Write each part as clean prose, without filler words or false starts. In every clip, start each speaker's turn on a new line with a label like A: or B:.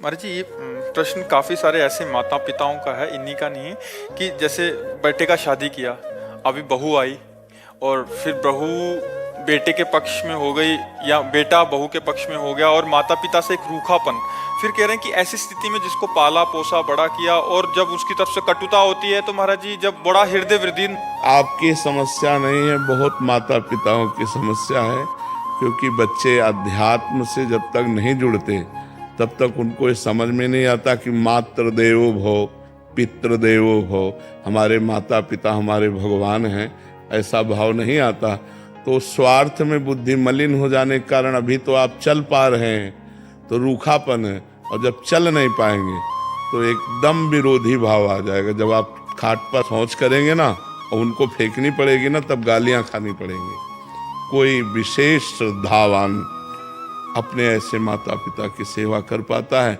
A: महाराज जी ये प्रश्न काफ़ी सारे ऐसे माता पिताओं का है, इन्हीं का नहीं है कि जैसे बेटे का शादी किया, अभी बहू आई और फिर बहू बेटे के पक्ष में हो गई या बेटा बहू के पक्ष में हो गया और माता पिता से एक रूखापन। फिर कह रहे हैं कि ऐसी स्थिति में जिसको पाला पोसा बड़ा किया और जब उसकी तरफ से कटुता होती है तो महाराज जी जब बड़ा हृदय वृद्धि।
B: आपकी समस्या नहीं है, बहुत माता पिताओं की समस्या है। क्योंकि बच्चे अध्यात्म से जब तक नहीं जुड़ते तब तक उनको ये समझ में नहीं आता कि मातृ देवो भव पितृ देवो भव, हमारे माता पिता हमारे भगवान हैं, ऐसा भाव नहीं आता। तो स्वार्थ में बुद्धि मलिन हो जाने के कारण अभी तो आप चल पा रहे हैं तो रूखापन है, और जब चल नहीं पाएंगे तो एकदम विरोधी भाव आ जाएगा। जब आप खाट पर शौच करेंगे ना और उनको फेंकनी पड़ेगी ना, तब गालियां खानी पड़ेंगी। कोई विशेष श्रद्धावान अपने ऐसे माता पिता की सेवा कर पाता है,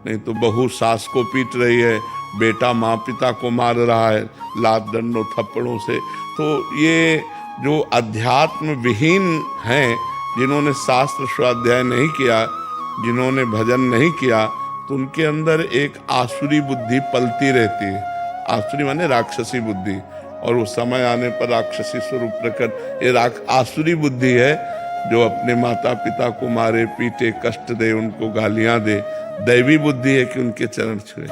B: नहीं तो बहू सास को पीट रही है, बेटा माँ पिता को मार रहा है लात डंडों थप्पड़ों से। तो ये जो अध्यात्म विहीन हैं, जिन्होंने शास्त्र स्वाध्याय नहीं किया, जिन्होंने भजन नहीं किया, तो उनके अंदर एक आसुरी बुद्धि पलती रहती है। आसुरी माने राक्षसी बुद्धि, और वो समय आने पर राक्षसी स्वरूप प्रकट। ये आसुरी बुद्धि है जो अपने माता पिता को मारे पीटे कष्ट दे, उनको गालियां दे। दैवी बुद्धि है कि उनके चरण छुए,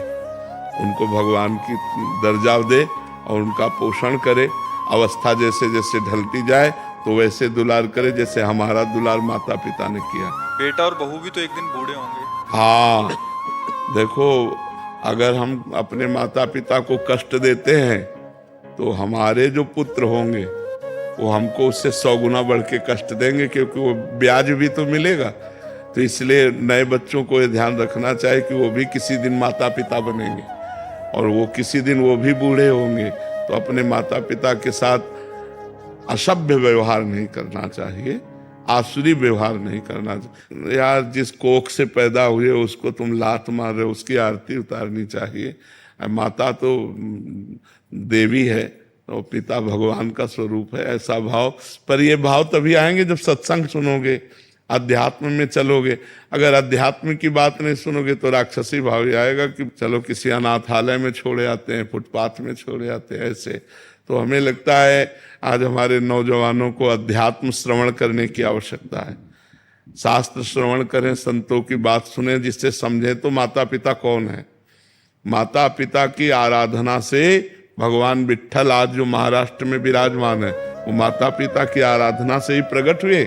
B: उनको भगवान की दर्जा दे और उनका पोषण करे। अवस्था जैसे जैसे ढलती जाए तो वैसे दुलार करे जैसे हमारा दुलार माता पिता ने किया।
A: बेटा और बहू भी तो एक दिन बूढ़े होंगे।
B: हाँ, देखो, अगर हम अपने माता पिता को कष्ट देते हैं तो हमारे जो पुत्र होंगे वो हमको उससे 100 गुना बढ़ के कष्ट देंगे, क्योंकि वो ब्याज भी तो मिलेगा। तो इसलिए नए बच्चों को ये ध्यान रखना चाहिए कि वो भी किसी दिन माता पिता बनेंगे और वो किसी दिन वो भी बूढ़े होंगे। तो अपने माता पिता के साथ असभ्य व्यवहार नहीं करना चाहिए, आसुरी व्यवहार नहीं करना चाहिए। यार, जिस कोख से पैदा हुए उसको तुम लात मार रहे हो, उसकी आरती उतारनी चाहिए। माता तो देवी है, तो पिता भगवान का स्वरूप है, ऐसा भाव। पर ये भाव तभी आएंगे जब सत्संग सुनोगे, अध्यात्म में चलोगे। अगर अध्यात्म की बात नहीं सुनोगे तो राक्षसी भाव ही आएगा कि चलो किसी अनाथालय में छोड़े आते हैं, फुटपाथ में छोड़े आते हैं, ऐसे। तो हमें लगता है आज हमारे नौजवानों को अध्यात्म श्रवण करने की आवश्यकता है। शास्त्र श्रवण करें, संतों की बात सुने, जिससे समझें तो माता पिता कौन है। माता पिता की आराधना से भगवान विट्ठल आज जो महाराष्ट्र में विराजमान है, वो माता पिता की आराधना से ही प्रकट हुए।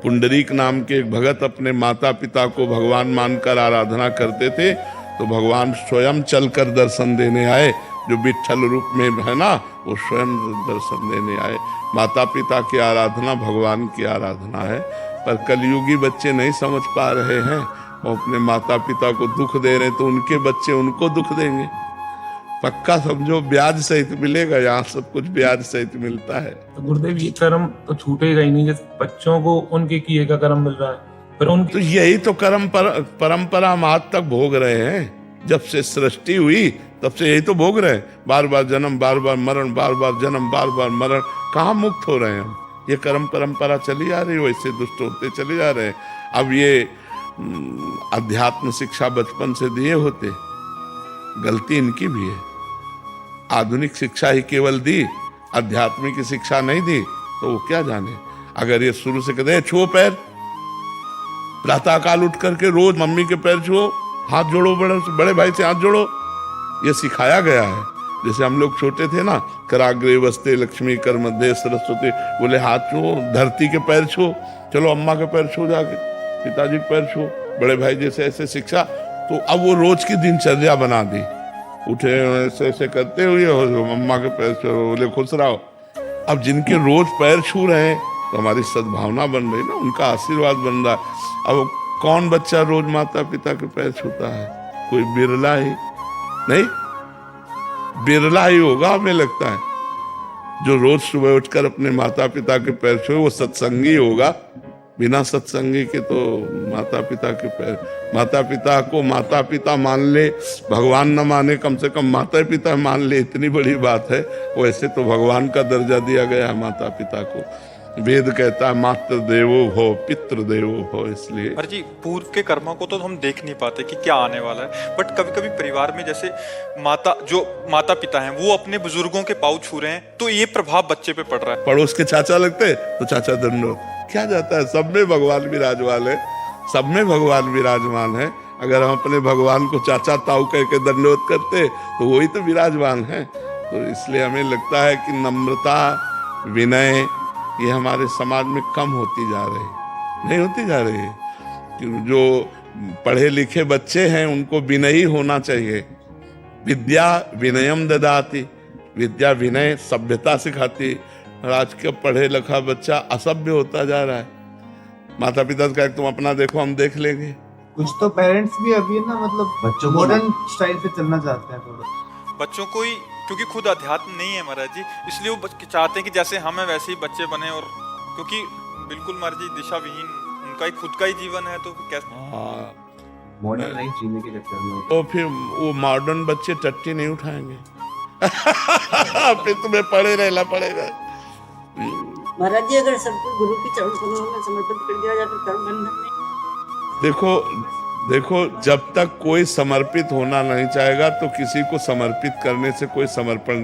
B: पुंडरीक नाम के एक भगत अपने माता पिता को भगवान मानकर आराधना करते थे, तो भगवान स्वयं चलकर दर्शन देने आए। जो विट्ठल रूप में है ना, वो स्वयं दर्शन देने आए। माता पिता की आराधना भगवान की आराधना है। पर कलयुगी बच्चे नहीं समझ पा रहे हैं, वो अपने माता पिता को दुख दे रहे हैं, तो उनके बच्चे उनको दुख देंगे। पक्का समझो, ब्याज सहित मिलेगा, यहाँ सब कुछ ब्याज सहित मिलता है।
C: तो गुरुदेव, ये कर्म तो छूटेगा ही नहीं। जैसे बच्चों को उनके किए का कर्म मिल रहा है, पर उनकी
B: तो यही तो परंपरा हम आज तक भोग रहे हैं। जब से सृष्टि हुई तब से यही तो भोग रहे हैं। बार बार जन्म, बार बार मरण, बार बार जन्म, बार बार मरण। कहाँ मुक्त हो रहे हैं हम? ये कर्म परंपरा चली आ रही है, वैसे दुष्ट होते चले जा रहे हैं। अब ये अध्यात्म शिक्षा बचपन से दिए होते, गलती इनकी भी है। आधुनिक शिक्षा ही केवल दी, आध्यात्मिक की शिक्षा नहीं दी, तो वो क्या जाने। अगर ये शुरू से कहते छुओ पैर, प्रातःकाल उठ करके रोज मम्मी के पैर छुओ, हाथ जोड़ो, बड़े भाई से हाथ जोड़ो, ये सिखाया गया है। जैसे हम लोग छोटे थे ना, कराग्रे वस्ते लक्ष्मी कर मध्य सरस्वती, बोले हाथ छुओ, धरती के पैर छुओ, चलो अम्मा के पैर छुओ, जाके पिताजी के पैर छुओ, बड़े भाई जैसे ऐसे शिक्षा। तो अब वो रोज की दिनचर्या बना दी। उठे ऐसे ऐसे करते हुए अम्मा के पैर छुओ, बोले खुश रहो। अब जिनके रोज पैर छू रहे हैं तो हमारी सद्भावना बन रही ना, उनका आशीर्वाद बन रहा है। अब कौन बच्चा रोज माता पिता के पैर छूता है? कोई बिरला ही, नहीं बिरला ही होगा हमें लगता है जो रोज सुबह उठकर अपने माता पिता के पैर छुए। वो सत्संगी होगा, बिना सत्संगी के तो माता पिता के पैर। माता पिता को माता पिता मान ले, भगवान न माने, कम से कम माता पिता मान ले, इतनी बड़ी बात है। वैसे तो भगवान का दर्जा दिया गया है माता पिता को। वेद कहता है मातृ देवो भव पितृ देवो भव, इसलिए
A: पर जी पूर्व के कर्मों को तो हम देख नहीं पाते कि क्या आने वाला है, बट कभी कभी परिवार में जैसे माता पिता हैं वो अपने बुजुर्गों के पाँव छू रहे हैं तो ये प्रभाव बच्चे पे पड़ रहा है।
B: पड़ोस के चाचा लगते तो चाचा दंडोत, क्या जाता है, सब में भगवान विराजमान है, सब में भगवान विराजमान है। अगर हम अपने भगवान को चाचा ताऊ कह के दंडोत करते तो वही तो विराजमान है। तो इसलिए हमें लगता है कि नम्रता विनय ये हमारे समाज में कम होती जा रही, नहीं होती जा रही है। कि जो पढ़े लिखे बच्चे हैं उनको विनयी होना चाहिए। विद्या विनयम ददाति, विद्या विनय सभ्यता सिखाती। और आज का पढ़े लिखा बच्चा असभ्य होता जा रहा है। माता पिता का तुम अपना देखो, हम देख लेंगे।
D: कुछ तो पेरेंट्स भी अभी ना मतलब बच्चों मॉडर्न स्टाइल पे चलना चाहते हैं थोड़ा।
A: बच्चों को ही, क्योंकि खुद अध्यात्म नहीं है महाराज जी, इसलिए वो चाहते हैं कि जैसे हम हैं वैसे ही बच्चे बने। और क्योंकि बिल्कुल महाराज जी दिशा विहीन उनका ही खुद का ही जीवन है तो कैसे
D: मॉडर्न लाइफ जीने के चक्कर में
B: तो फिर वो मॉडर्न बच्चे टट्टी नहीं उठाएंगे। फिर तुम्हें पड़े रहना पड़ेगा।
E: महाराज जी अगर सबको गुरु की चरण कमलों में समर्पित कर दिया जाए तो कर्म बंधन नहीं।
B: देखो जब तक कोई समर्पित होना नहीं चाहेगा तो किसी को समर्पित करने से कोई समर्पण